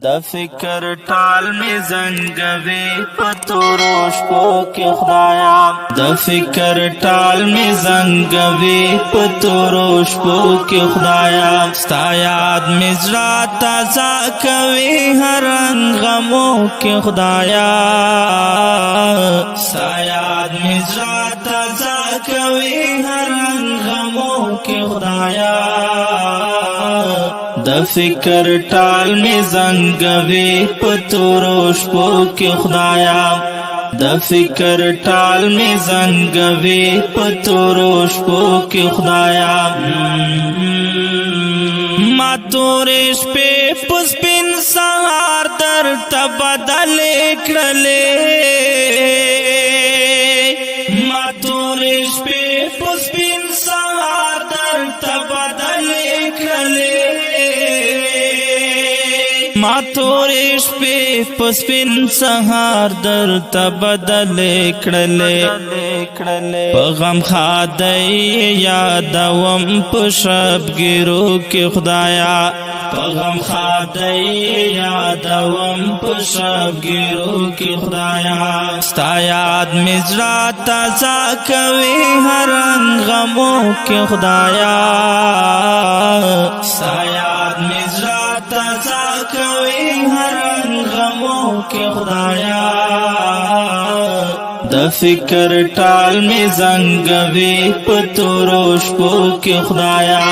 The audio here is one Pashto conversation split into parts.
د فکر ټال می زنګوي پتورو شپو کې خدایا د فکر ټال می زنګوي پتورو شپو کې خدایا ستا یاد می زړه تازه کوي هر غمو کې خدایا ستا یاد می زړه تازه کوي هر غمو کې خدایا د فکر ټال می زنګوي پتورو شپو کې خدایا د فکر ټال می زنګوي پتورو شپو کې خدایا ما تورې شپې پسپین سهار در تبدل کړلې ما تورې شپې پسپین سهار در تبدل کړلې ما تورې شپې پسپین سهار در تبدل کړلې په غم خادای یادوم په شبګیرو کې خدایا په غم خادای یادوم په شبګیرو کې خدایا ستا یاد می زړه تازه کوي هر غمو کې خدایا ستا یاد می زړه تازه کوي هر غمو کې خدایا د فکر ټال می زنګوي پتورو شپو کې خدایا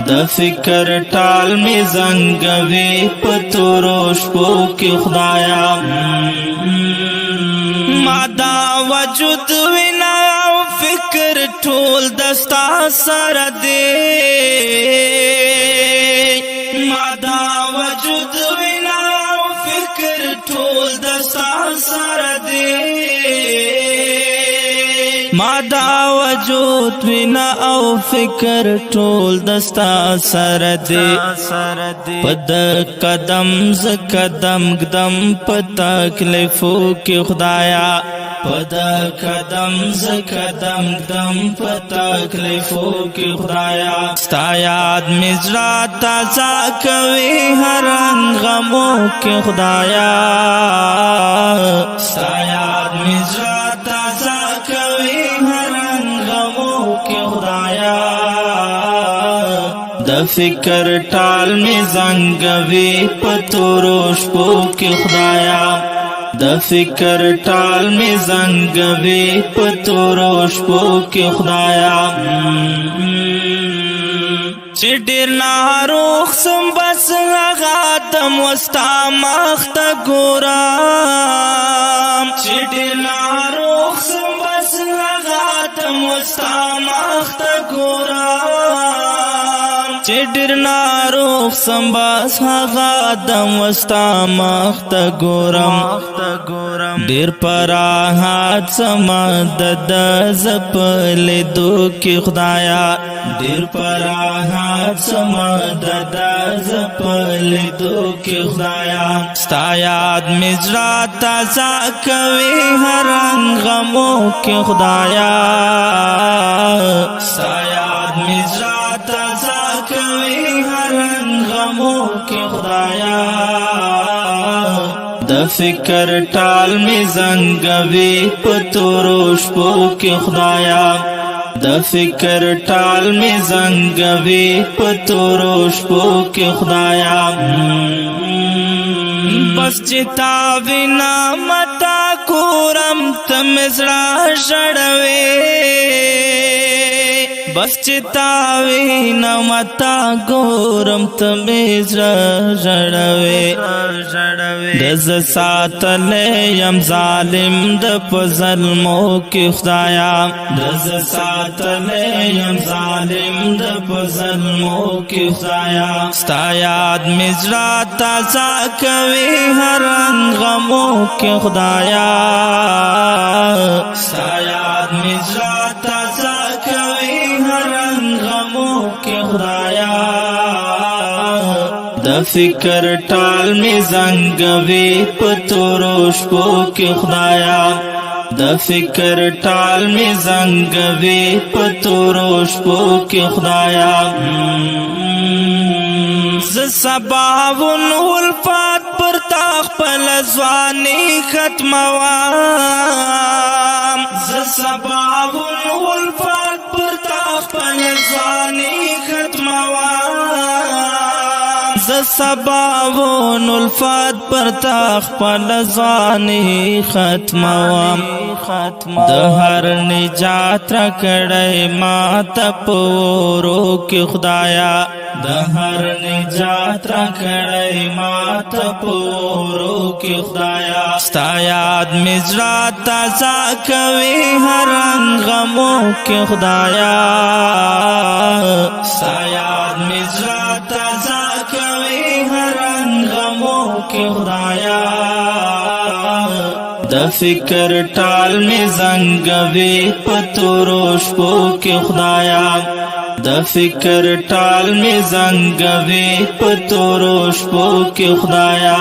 د فکر ټال می زنګوي پتورو شپو کې خدایا ما دا وجود وینا او فکر ټول دستا سره دی ما دا وجود وینا او فکر ټول دستا سره دی ما دا وجود وینا او فکر ټول دستا سره دی پد قدم ز قدم قدم پتا تکلیفو کې خدایا پد قدم ز قدم قدم پتا تکلیفو کې خدایا ستا یاد می زړه تازه کوي هر غمو کې خدایا ستا یاد می زړه تازه کوي هر غمو کې خدایا د فکر ټال می زنګوي پتورو شپو کې خدایا د فکر ټال می زنګوي پتورو شپو کې خدایا چې ډېر ناروغ سم بس هغه دم وستا مخ ته ګورم چې ډېر ناروغ سم بس هغه دم وستا مخ ته ګورم چې ډېر ناروغ سم بس هغه دم وستا مخ ته ګورم ډېر پراحت سما د زپلې دو کې خدایا ډېر پراحت سما د زپلې دو کې خدایا ستا یاد می زړه تازه کوي هر غمو کې خدایا ستا یاد می زړه تازه کوي هر غمو کې خدایا د فکر ټال می زنګوي پتورو شپو کې خدایا د فکر ټال می زنګوي پتورو شپو کې خدایا بس چتا وینا متا کورم تم زړه شړوي بس چتا وینا متا ګورم تم زړه شړوي دز ساتل یم ظالم د پزلمو کې خدایا دز ساتل یم ظالم د پزلمو کې خدایا ستا یاد می زړه تازه کوي هر غمو کې خدایا ستا یاد می زړه تازه کوي هر غمو کې خدایا د فکر ټال می زنګوي پتورو شپو کې خدایا د فکر ټال می زنګوي پتورو شپو کې خدایا ز سبا ونول فات ځواني ختموام ز سبا والفات پر تا خپل ځواني ختموام ز سبا والفات پر تا خپل ځواني ختموام د هر نجات را کړی ما ته پورو کې خدایا د هر نجات را کړی ما ته پورو کې خدایا ستا یاد مې زړه تازه کوي هر غمو کې خدایا ستا یاد مې زړه تازه کوي هر غمو کې خدایا د فکر ټال می زنګوي پتورو شپو کې خدایا د فکر ټال می زنګوي پتورو شپو کې خدایا